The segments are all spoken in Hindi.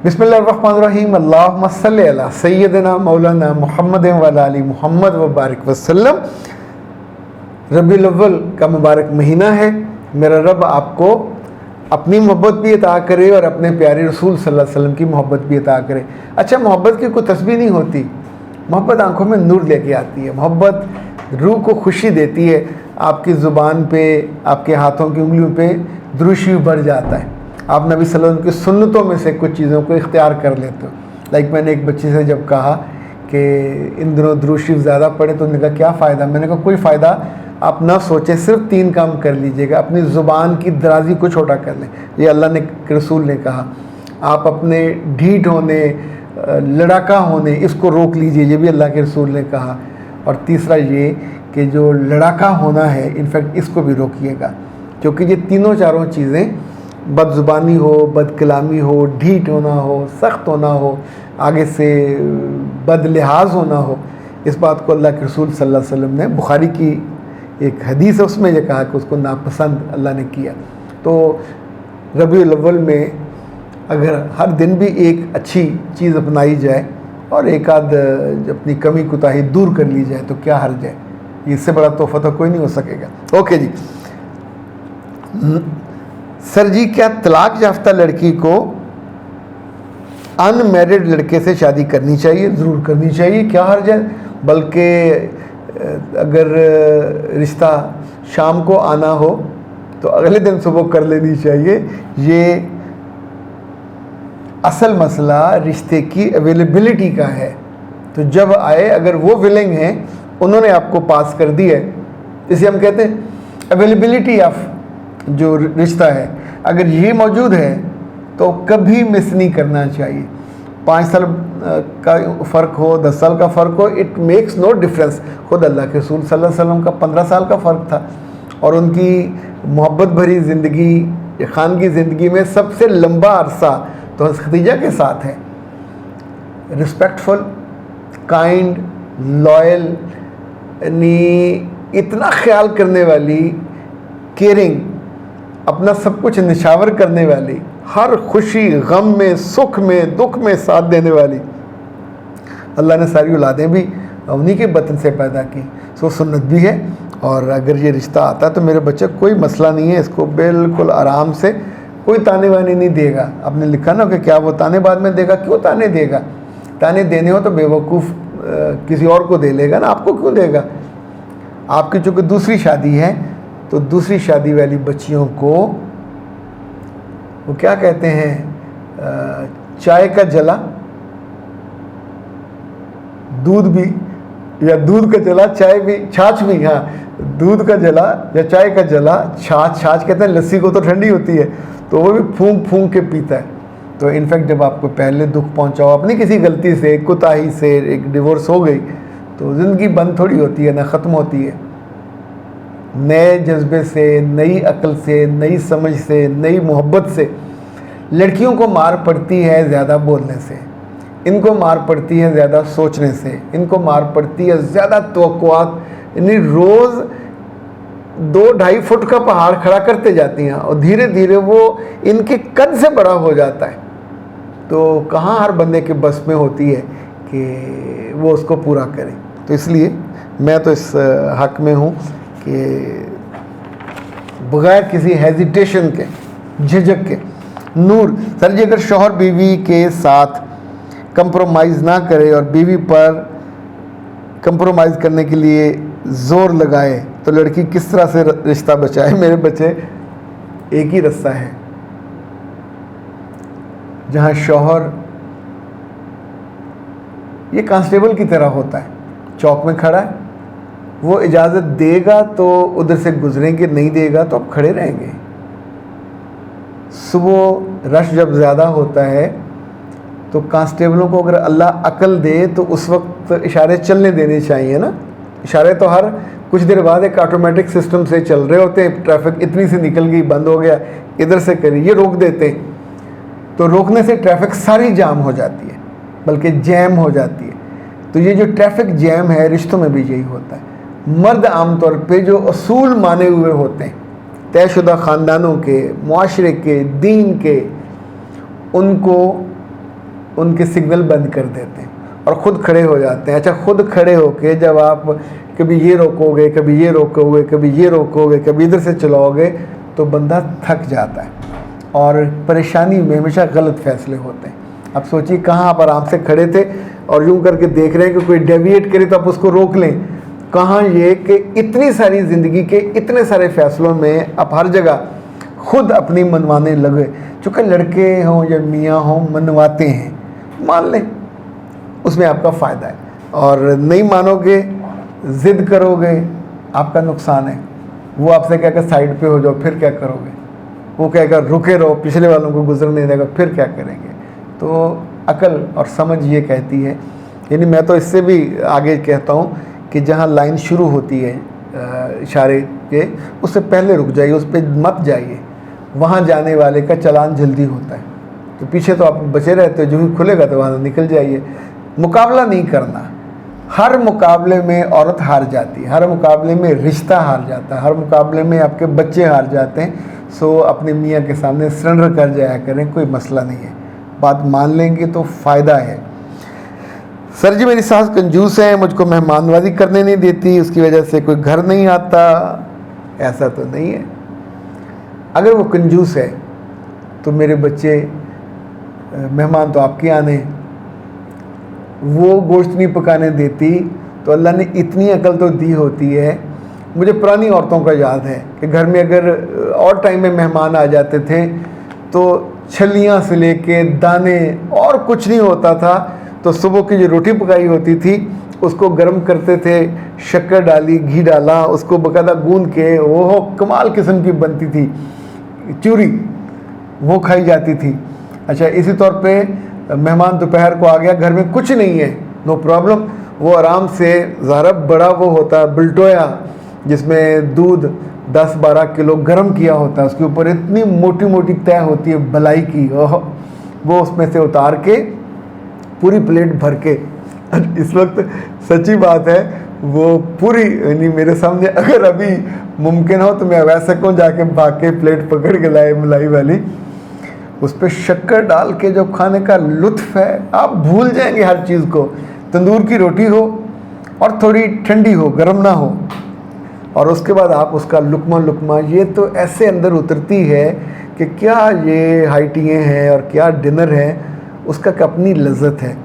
बिस्मिल्लाहिर्रहमानिर्रहीम। अल्लाहुम्मा सल्लि अला सय्यदिना मौलाना मुहम्मद व अला आलि मुहम्मद व बारिक वसल्लम। रबीउल अव्वल का मुबारक महीना है। मेरा रब आपको अपनी मोहब्बत भी अता करे और अपने प्यारे रसूल सल्लल्लाहु अलैहि वसल्लम की मोहब्बत भी अता करे। अच्छा, मोहब्बत की कोई तस्बीह नहीं होती। मोहब्बत आंखों में नूर लेके आती है। मोहब्बत रूह को खुशी देती है। आपकी ज़ुबान पे, आपके हाथों की उंगलियों पे दुरूद शरीफ बढ़ जाता है। आप नबी सल्लल्लाहु अलैहि वसल्लम की सुन्नतों में से कुछ चीज़ों को इख्तियार कर लेते हो। लाइक मैंने एक बच्चे से जब कहा कि इन दिनों दुरूद शरीफ ज़्यादा पढ़े तो उन्होंने कहा क्या फ़ायदा। मैंने कहा कोई फ़ायदा आप ना सोचें, सिर्फ 3 काम कर लीजिएगा। अपनी ज़ुबान की दराज़ी को छोटा कर लें, ये अल्लाह ने रसूल ने कहा। आप अपने ढीठ होने, लड़ाका होने, इसको रोक लीजिए, ये भी अल्लाह के रसूल ने कहा। और तीसरा ये कि जो लड़ाका होना है, इनफैक्ट इसको भी रोकिएगा, क्योंकि ये तीनों चारों चीज़ें, बदज़ुबानी हो, बदकलामी हो, ढीठ होना हो, सख्त होना हो, आगे से बदलिहाज होना हो, इस बात को अल्लाह के रसूल सल्लल्लाहु अलैहि वसल्लम ने, बुखारी की एक हदीस है उसमें यह कहा कि उसको नापसंद अल्लाह ने किया। तो रबीउल अव्वल में अगर हर दिन भी एक अच्छी चीज़ अपनाई जाए और एक आध अपनी कमी कोताही दूर कर ली जाए तो क्या हर्ज है। इससे बड़ा तोहफा तो कोई नहीं हो सकेगा। ओके जी। सर जी, क्या तलाक याफ्ता लड़की को अनमैरिड लड़के से शादी करनी चाहिए? ज़रूर करनी चाहिए, क्या हर्ज है। बल्कि अगर रिश्ता शाम को आना हो तो अगले दिन सुबह कर लेनी चाहिए। ये असल मसला रिश्ते की अवेलेबिलिटी का है। तो जब आए, अगर वो विलिंग हैं, उन्होंने आपको पास कर दिया है, इसे हम कहते हैं अवेलेबिलिटी ऑफ जो रिश्ता है, अगर ये मौजूद है तो कभी मिस नहीं करना चाहिए। 5 साल का फ़र्क हो, 10 साल का फ़र्क हो, इट मेक्स नो डिफरेंस। खुद अल्लाह के रसूल सल्लल्लाहु अलैहि वसल्लम का 15 साल का फ़र्क था और उनकी मोहब्बत भरी ज़िंदगी, खान की ज़िंदगी में सबसे लंबा अरसा तो हज़रत खदीजा के साथ है। रिस्पेक्टफुल, काइंड, लॉयल, यानी इतना ख्याल करने वाली, केयरिंग, अपना सब कुछ निछावर करने वाली, हर खुशी गम में, सुख में, दुख में साथ देने वाली। अल्लाह ने सारी औलादें भी उन्हीं के बतन से पैदा की। सो सुन्नत भी है। और अगर ये रिश्ता आता है तो मेरे बच्चे कोई मसला नहीं है, इसको बिल्कुल आराम से, कोई ताने वाने नहीं देगा। आपने लिखा ना कि क्या वो ताने बाद में देगा, क्यों ताने देगा। ताने देने हो तो बेवकूफ़ किसी और को दे लेगा ना, आपको क्यों देगा। आपकी चूँकि दूसरी शादी है तो दूसरी शादी वाली बच्चियों को वो क्या कहते हैं, चाय का जला, दूध भी, या दूध का जला चाय भी, छाछ भी, हाँ, दूध का जला या चाय का जला, छाछ कहते हैं लस्सी को तो ठंडी होती है, तो वो भी फूंक फूंक के पीता है। तो इनफैक्ट जब आपको पहले दुख पहुंचा हो अपनी किसी गलती से, कोताही से, एक डिवोर्स हो गई, तो ज़िंदगी बंद थोड़ी होती है ना, ख़त्म होती है। नए जज्बे से, नई अक्ल से, नई समझ से, नई मोहब्बत से। लड़कियों को मार पड़ती है ज़्यादा बोलने से, इनको मार पड़ती है ज़्यादा सोचने से, इनको मार पड़ती है ज़्यादा तवक्कुआत, यानी रोज़ 2-2.5 फुट का पहाड़ खड़ा करते जाती हैं और धीरे धीरे वो इनके कद से बड़ा हो जाता है। तो कहाँ हर बंदे के बस में होती है कि वो उसको पूरा करे। तो इसलिए मैं तो इस हक़ में हूँ कि बग़ैर किसी हेजिटेशन के, झिझक के। नूर, सर जी, अगर शौहर बीवी के साथ कंप्रोमाइज़ ना करे और बीवी पर कंप्रोमाइज़ करने के लिए ज़ोर लगाए तो लड़की किस तरह से रिश्ता बचाए? मेरे बच्चे, एक ही रास्ता है, जहाँ शौहर ये कांस्टेबल की तरह होता है, चौक में खड़ा है, वो इजाज़त देगा तो उधर से गुजरेंगे, नहीं देगा तो अब खड़े रहेंगे। सुबह रश जब ज़्यादा होता है तो कांस्टेबलों को अगर अल्लाह अकल दे तो उस वक्त इशारे चलने देने चाहिए ना। इशारे तो हर कुछ देर बाद एक ऑटोमेटिक सिस्टम से चल रहे होते हैं। ट्रैफिक इतनी सी निकल गई, बंद हो गया, इधर से करिए, ये रोक देते हैं। तो रोकने से ट्रैफिक सारी जाम हो जाती है, बल्कि जैम हो जाती है। तो ये जो ट्रैफिक जैम है, रिश्तों में भी यही होता है। मर्द आमतौर पे जो असूल माने हुए होते हैं, तयशुदा ख़ानदानों के, मुआशरे के, दीन के, उनको उनके सिग्नल बंद कर देते हैं और ख़ुद खड़े हो जाते हैं। अच्छा, खुद खड़े होके जब आप कभी ये रोकोगे, कभी ये रोकोगे, कभी ये रोकोगे, कभी इधर से चलाओगे, तो बंदा थक जाता है और परेशानी में हमेशा गलत फैसले होते हैं। आप सोचिए, कहाँ आप आराम से खड़े थे और यूँ करके देख रहे हैं कि कोई डेविएट करे तो आप उसको रोक लें। कहाँ ये कि इतनी सारी ज़िंदगी के इतने सारे फैसलों में आप हर जगह खुद अपनी मनवाने लगे। चूँकि लड़के हों या मियाँ हों, मनवाते हैं, मान लें, उसमें आपका फ़ायदा है। और नहीं मानोगे, ज़िद करोगे, आपका नुकसान है। वो आपसे कहेगा साइड पे हो जाओ, फिर क्या करोगे? वो कहेगा रुके रहो, पिछले वालों को गुजरने देगा, फिर क्या करेंगे? तो अकल और समझ ये कहती है, यानी मैं तो इससे भी आगे कहता हूँ कि जहाँ लाइन शुरू होती है इशारे के, उससे पहले रुक जाइए, उस पर मत जाइए। वहाँ जाने वाले का चालान जल्दी होता है, तो पीछे तो आप बचे रहते हो, जो ही खुलेगा तो वहाँ निकल जाइए। मुकाबला नहीं करना। हर मुकाबले में औरत हार जाती है, हर मुकाबले में रिश्ता हार जाता है, हर मुकाबले में आपके बच्चे हार जाते हैं। सो अपने मियाँ के सामने सरेंडर कर जाया करें, कोई मसला नहीं है। बात मान लेंगे तो फ़ायदा है। सर जी, मेरी सास कंजूस है, मुझको मेहमानवाजी करने नहीं देती, उसकी वजह से कोई घर नहीं आता। ऐसा तो नहीं है। अगर वो कंजूस है तो मेरे बच्चे, मेहमान तो आपके आने, वो गोश्त नहीं पकाने देती तो अल्लाह ने इतनी अकल तो दी होती है। मुझे पुरानी औरतों का याद है कि घर में अगर और टाइम में मेहमान आ जाते थे तो छलियाँ से लेके दाने और कुछ नहीं होता था, तो सुबह की जो रोटी पकाई होती थी उसको गर्म करते थे, शक्कर डाली, घी डाला, उसको बकायदा गूंद के, वो कमाल किस्म की बनती थी चूरी, वो खाई जाती थी। अच्छा, इसी तौर पे मेहमान दोपहर को आ गया, घर में कुछ नहीं है, नो प्रॉब्लम, वो आराम से, ज़रा बड़ा वो होता है बिल्टोया, जिसमें दूध 10-12 किलो गर्म किया होता है, उसके ऊपर इतनी मोटी मोटी तय होती है बलाई की, वो उसमें से उतार के पूरी प्लेट भर के, इस वक्त सच्ची बात है, वो पूरी, यानी मेरे सामने अगर अभी मुमकिन हो तो मैं वैसे कहूँ जाके भाग के प्लेट पकड़ के लाए मलाई वाली, उस पर शक्कर डाल के जो खाने का लुत्फ़ है, आप भूल जाएंगे हर चीज़ को। तंदूर की रोटी हो और थोड़ी ठंडी हो, गर्म ना हो, और उसके बाद आप उसका लुकमा लुकमा, ये तो ऐसे अंदर उतरती है कि क्या ये हाइटियाँ हैं और क्या डिनर है, उसका अपनी लज्जत है।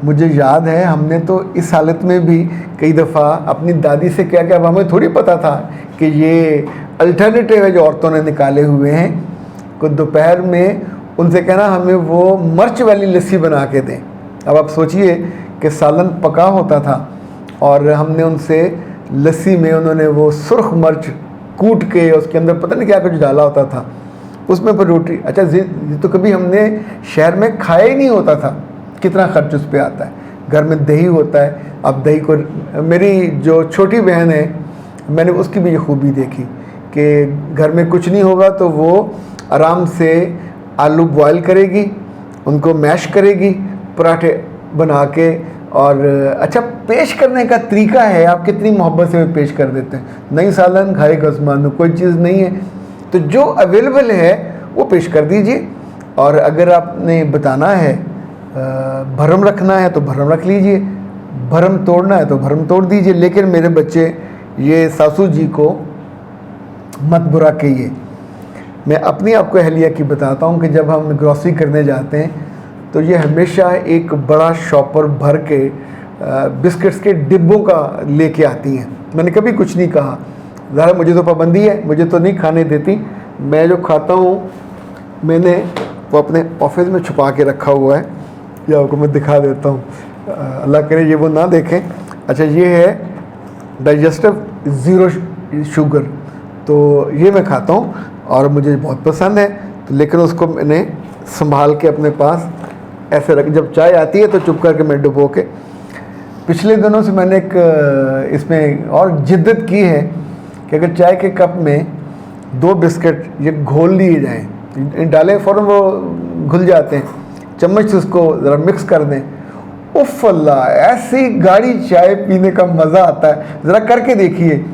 मुझे याद है, हमने तो इस हालत में भी कई दफ़ा अपनी दादी से क्या क्या, हमें थोड़ी पता था कि ये अल्टरनेटिव है जो औरतों ने निकाले हुए हैं, को दोपहर में उनसे कहना हमें वो मिर्च वाली लस्सी बना के दें। अब आप सोचिए कि सालन पका होता था और हमने उनसे लस्सी में, उन्होंने वो सुर्ख मिर्च कूट के उसके अंदर पता नहीं क्या कुछ डाला होता था, उसमें पर रोटी। अच्छा, ये तो कभी हमने शहर में खाया ही नहीं होता था, कितना खर्च उस पर आता है। घर में दही होता है, अब दही को, मेरी जो छोटी बहन है, मैंने उसकी भी ये खूबी देखी कि घर में कुछ नहीं होगा तो वो आराम से आलू बॉयल करेगी, उनको मैश करेगी, पराठे बना के, और अच्छा पेश करने का तरीका है, आप कितनी मोहब्बत से पेश कर देते हैं। नहीं सालन खाए गजमानो, कोई चीज़ नहीं है तो जो अवेलेबल है वो पेश कर दीजिए। और अगर आपने बताना है, भरम रखना है तो भरम रख लीजिए, भरम तोड़ना है तो भरम तोड़ दीजिए। लेकिन मेरे बच्चे ये सासू जी को मत बुरा कहिए। मैं अपनी आपको अहलिया की बताता हूँ कि जब हम ग्रॉसरी करने जाते हैं तो ये हमेशा एक बड़ा शॉपर भर के बिस्किट्स के डिब्बों का लेके आती हैं। मैंने कभी कुछ नहीं कहा, ज़रा मुझे तो पाबंदी है, मुझे तो नहीं खाने देती। मैं जो खाता हूँ मैंने वो अपने ऑफिस में छुपा के रखा हुआ है, ये आपको मैं दिखा देता हूँ, अल्लाह करे ये वो ना देखें। अच्छा, ये है डाइजेस्टिव ज़ीरो शुगर, तो ये मैं खाता हूँ और मुझे बहुत पसंद है। तो लेकिन उसको मैंने संभाल के अपने पास ऐसे रख, जब चाय आती है तो चुप करके मैं डुबो के। पिछले दिनों से मैंने एक इसमें और जिद्दत की है कि अगर चाय के कप में 2 बिस्किट ये घोल लिए जाएं, डालें फ़ौरन वो घुल जाते हैं, चम्मच से उसको ज़रा मिक्स कर दें, उफ़ अल्लाह, ऐसी गाढ़ी चाय पीने का मज़ा आता है। ज़रा करके देखिए,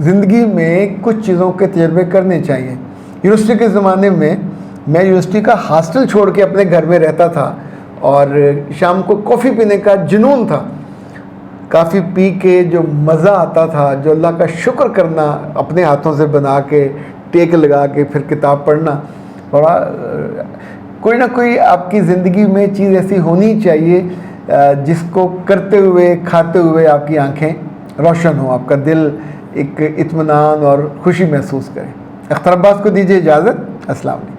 ज़िंदगी में कुछ चीज़ों के तजर्बे करने चाहिए। यूनिवर्सिटी के ज़माने में मैं यूनिवर्सिटी का हॉस्टल छोड़ के अपने घर में रहता था, और शाम को कॉफ़ी पीने का जुनून था। कॉफ़ी पी के जो मज़ा आता था, जो अल्लाह का शुक्र करना, अपने हाथों से बना के टेक लगा के फिर किताब पढ़ना, बड़ा कोई ना कोई आपकी ज़िंदगी में चीज़ ऐसी होनी चाहिए जिसको करते हुए खाते हुए आपकी आंखें रोशन हो, आपका दिल एक इत्मीनान और खुशी महसूस करे। अख्तर अब्बास को दीजिए इजाज़त। अस्सलाम वालेकुम।